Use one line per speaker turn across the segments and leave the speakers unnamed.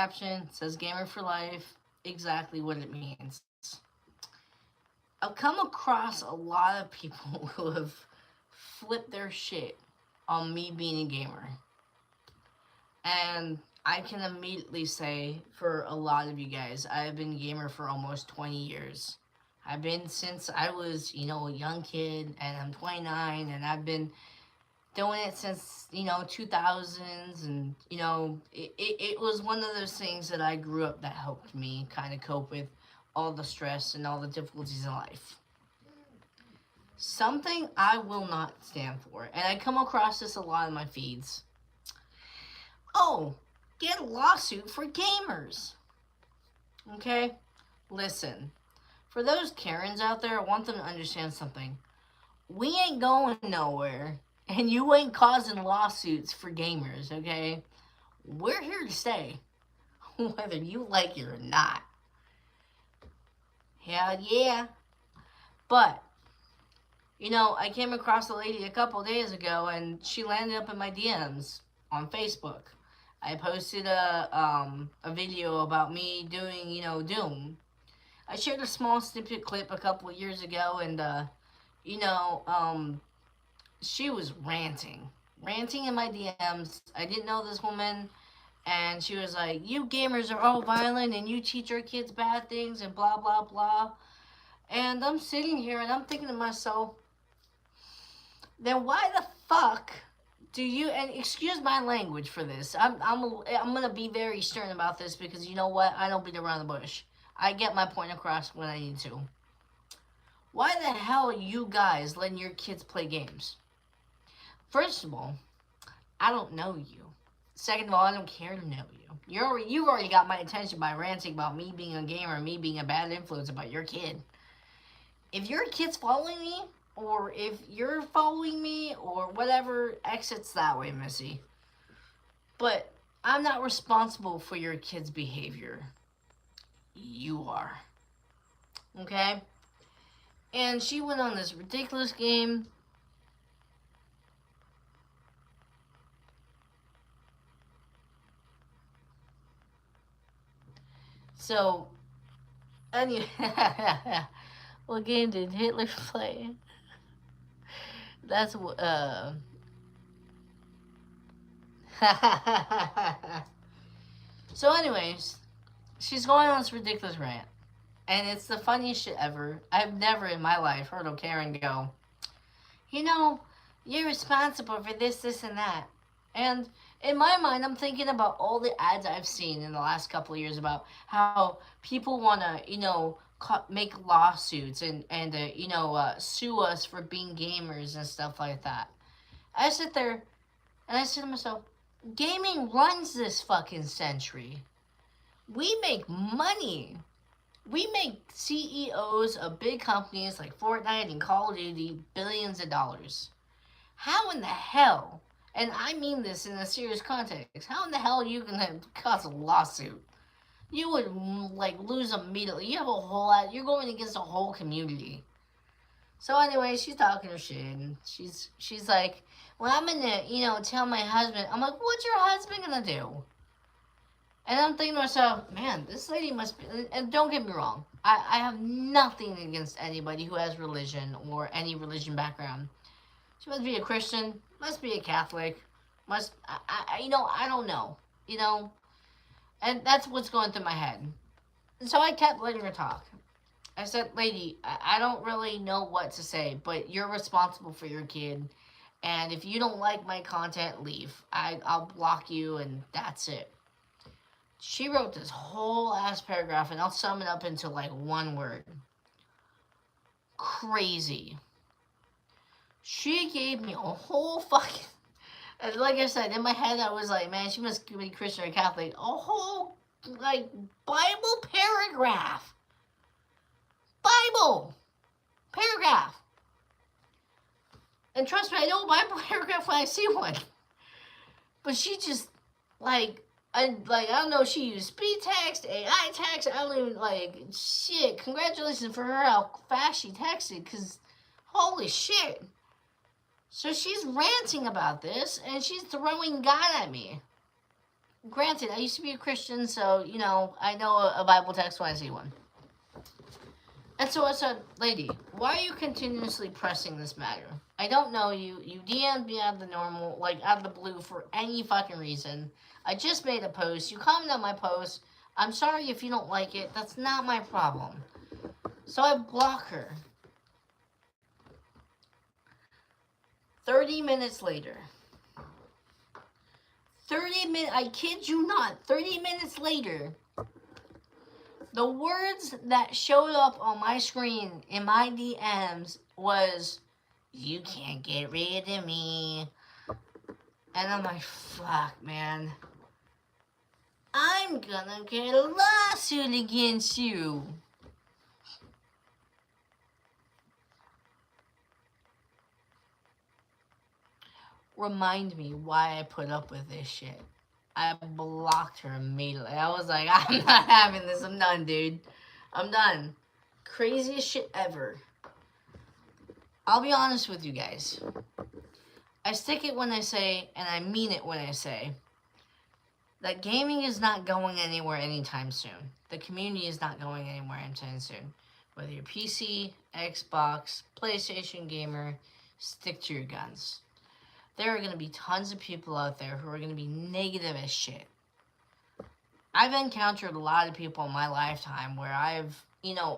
caption. It says gamer for life. Exactly what it means. I've come across a lot of people who have flipped their shit on me being a gamer. And I can immediately say for a lot of you guys, I've been a gamer for almost 20 years. I've been since I was, a young kid, and I'm 29, and I've been doing it since, 2000s, and, it was one of those things that I grew up that helped me kind of cope with all the stress and all the difficulties in life. Something I will not stand for, and I come across this a lot in my feeds. Oh, get a lawsuit for gamers. Okay? Listen, for those Karens out there, I want them to understand something. We ain't going nowhere, and you ain't causing lawsuits for gamers, okay? We're here to stay, whether you like it or not. Hell yeah. But, I came across a lady a couple days ago, and she landed up in my DMs on Facebook. I posted a video about me doing, Doom. I shared a small snippet clip a couple of years ago, and, she was ranting in my DMs. I didn't know this woman, and she was like, you gamers are all violent, and you teach our kids bad things, and blah, blah, blah. And I'm sitting here, and I'm thinking to myself, then why the fuck do you, and excuse my language for this, I'm going to be very stern about this, because you know what, I don't beat around the bush. I get my point across when I need to. Why the hell are you guys letting your kids play games? First of all, I don't know you. Second of all, I don't care to know you. You've already got my attention by ranting about me being a gamer and me being a bad influence about your kid. If your kid's following me, or if you're following me, or whatever, exits that way, Missy. But I'm not responsible for your kid's behavior. You are. Okay? And she went on this ridiculous game. So, anyway, what game did Hitler play? That's So anyways, she's going on this ridiculous rant. And it's the funniest shit ever. I've never in my life heard a Karen go, you're responsible for this, this, and that. And in my mind, I'm thinking about all the ads I've seen in the last couple of years about how people want to, make lawsuits and sue us for being gamers and stuff like that. I sit there and I say to myself, gaming runs this fucking century. We make money. We make CEOs of big companies like Fortnite and Call of Duty billions of dollars. How in the hell, and I mean this in a serious context, how in the hell are you going to cause a lawsuit? You would, lose immediately. You have a whole lot, you're going against a whole community. So anyway, she's talking her shit, and she's like, well, I'm going to, tell my husband. I'm like, what's your husband going to do? And I'm thinking to myself, man, this lady must be, and don't get me wrong, I have nothing against anybody who has religion or any religion background. She must be a Christian, must be a Catholic, I don't know, and that's what's going through my head. And so I kept letting her talk. I said, lady, I don't really know what to say, but you're responsible for your kid, and if you don't like my content, leave. I'll block you, and that's it. She wrote this whole ass paragraph, and I'll sum it up into one word. Crazy. She gave me a whole fucking, like I said, in my head I was like, man, she must be Christian or Catholic. A whole, Bible paragraph. Bible paragraph. And trust me, I know a Bible paragraph when I see one. But she just, I don't know, she used speed text, AI text, I don't even, shit, congratulations for her, how fast she texted, because, holy shit. So she's ranting about this, and she's throwing God at me. Granted, I used to be a Christian, so, I know a Bible text when I see one. And so I said, lady, why are you continuously pressing this matter? I don't know you. You DM'd me out of the normal, like out of the blue for any fucking reason. I just made a post. You commented on my post. I'm sorry if you don't like it. That's not my problem. So I block her. 30 minutes later. 30 minutes, I kid you not, 30 minutes later, the words that showed up on my screen in my DMs was, you can't get rid of me. And I'm like, fuck, man. I'm gonna get a lawsuit against you. Remind me why I put up with this shit. I blocked her immediately. I was like, I'm not having this. I'm done, dude. I'm done. Craziest shit ever. I'll be honest with you guys. I stick it when I say, and I mean it when I say, that gaming is not going anywhere anytime soon. The community is not going anywhere anytime soon. Whether you're PC, Xbox, PlayStation gamer, stick to your guns. There are going to be tons of people out there who are going to be negative as shit. I've encountered a lot of people in my lifetime where I've,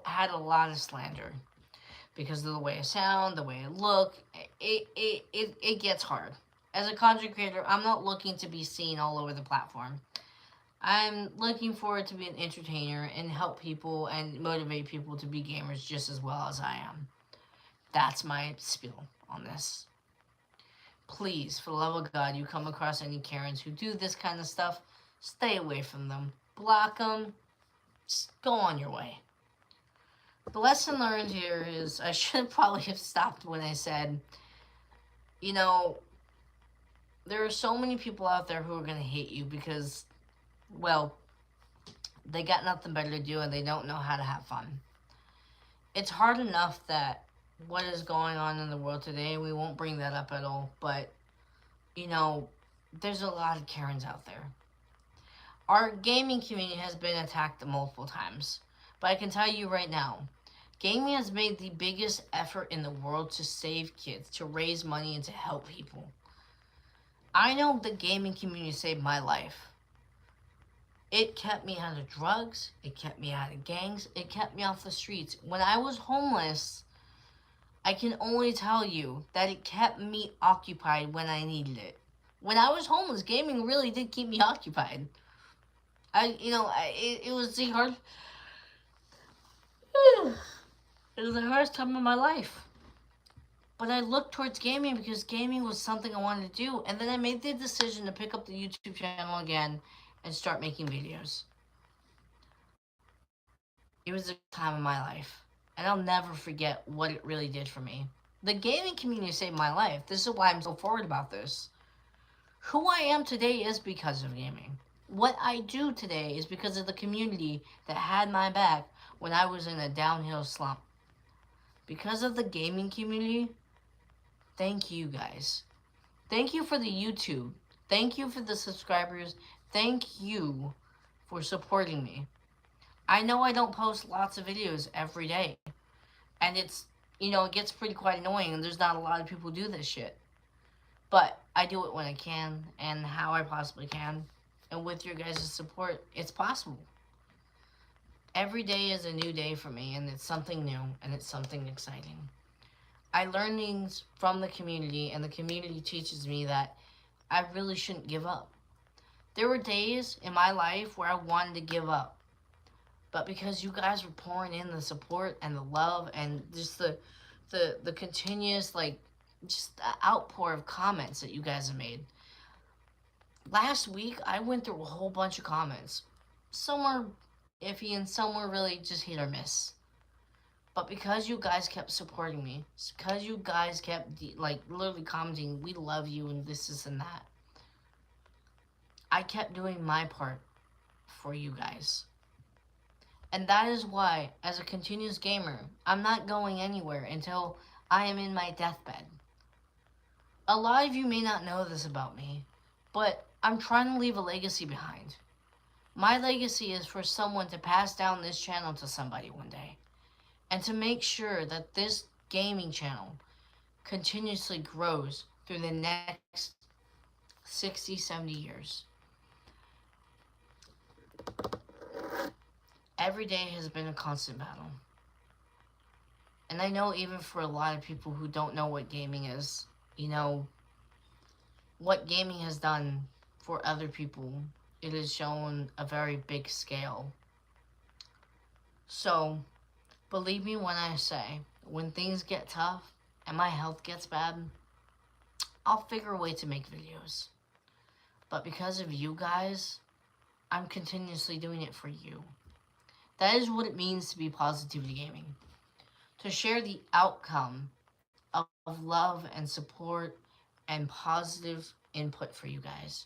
had a lot of slander. Because of the way I sound, the way I look, it gets hard. As a content creator, I'm not looking to be seen all over the platform. I'm looking forward to be an entertainer and help people and motivate people to be gamers just as well as I am. That's my spiel on this. Please, for the love of God, you come across any Karens who do this kind of stuff, stay away from them. Block them. Just go on your way. The lesson learned here is I should probably have stopped when I said, there are so many people out there who are going to hate you because, well, they got nothing better to do and they don't know how to have fun. It's hard enough that what is going on in the world today, we won't bring that up at all, but, there's a lot of Karens out there. Our gaming community has been attacked multiple times, but I can tell you right now, gaming has made the biggest effort in the world to save kids, to raise money, and to help people. I know the gaming community saved my life. It kept me out of drugs. It kept me out of gangs. It kept me off the streets. When I was homeless, I can only tell you that it kept me occupied when I needed it. When I was homeless, gaming really did keep me occupied. It was the hard... It was the hardest time of my life. But I looked towards gaming because gaming was something I wanted to do. And then I made the decision to pick up the YouTube channel again and start making videos. It was the time of my life. And I'll never forget what it really did for me. The gaming community saved my life. This is why I'm so forward about this. Who I am today is because of gaming. What I do today is because of the community that had my back when I was in a downhill slump. Because of the gaming community, thank you guys. Thank you for the YouTube. Thank you for the subscribers. Thank you for supporting me. I know I don't post lots of videos every day. And it's, it gets pretty quite annoying and there's not a lot of people who do this shit. But I do it when I can and how I possibly can. And with your guys' support, it's possible. Every day is a new day for me, and it's something new, and it's something exciting. I learn things from the community, and the community teaches me that I really shouldn't give up. There were days in my life where I wanted to give up. But because you guys were pouring in the support and the love and just the continuous, just the outpour of comments that you guys have made. Last week, I went through a whole bunch of comments. Some were iffy and some were really just hit or miss. But because you guys kept supporting me, because you guys kept literally commenting, we love you and this and that, I kept doing my part for you guys. And that is why, as a continuous gamer, I'm not going anywhere until I am in my deathbed. A lot of you may not know this about me, but I'm trying to leave a legacy behind. My legacy is for someone to pass down this channel to somebody one day, and to make sure that this gaming channel continuously grows through the next 60, 70 years. Every day has been a constant battle. And I know even for a lot of people who don't know what gaming is, what gaming has done for other people, it has shown a very big scale. So, believe me when I say, when things get tough and my health gets bad, I'll figure a way to make videos. But because of you guys, I'm continuously doing it for you. That is what it means to be Pawsitivity Gaming. To share the outcome of love and support and positive input for you guys.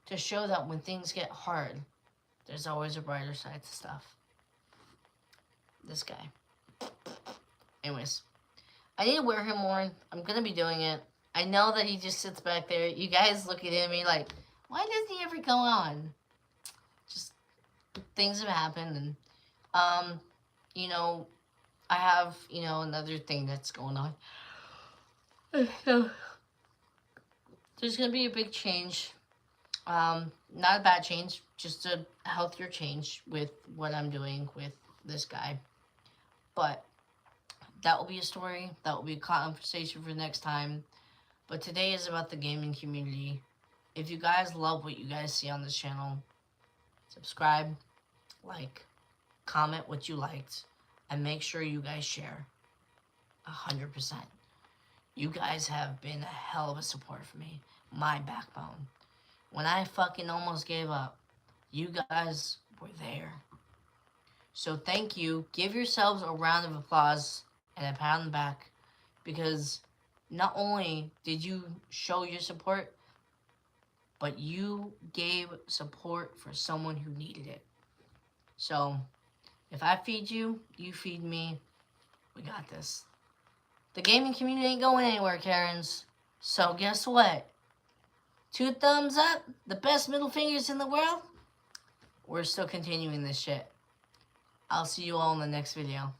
To show that when things get hard, there's always a brighter side to stuff. This guy. Anyways, I need to wear him more. I'm going to be doing it. I know that he just sits back there. You guys looking at me like, why doesn't he ever go on? Just things have happened. And, I have, another thing that's going on. There's going to be a big change. Not a bad change, just a healthier change with what I'm doing with this guy. But that will be a story. That will be a conversation for next time. But today is about the gaming community. If you guys love what you guys see on this channel, subscribe, like, comment what you liked, and make sure you guys share 100%. You guys have been a hell of a support for me. My backbone. When I fucking almost gave up, you guys were there. So thank you. Give yourselves a round of applause and a pat on the back, because not only did you show your support, but you gave support for someone who needed it. So if I feed you, you feed me. We got this. The gaming community ain't going anywhere, Karens. So guess what? 2 thumbs up, the best middle fingers in the world. We're still continuing this shit. I'll see you all in the next video.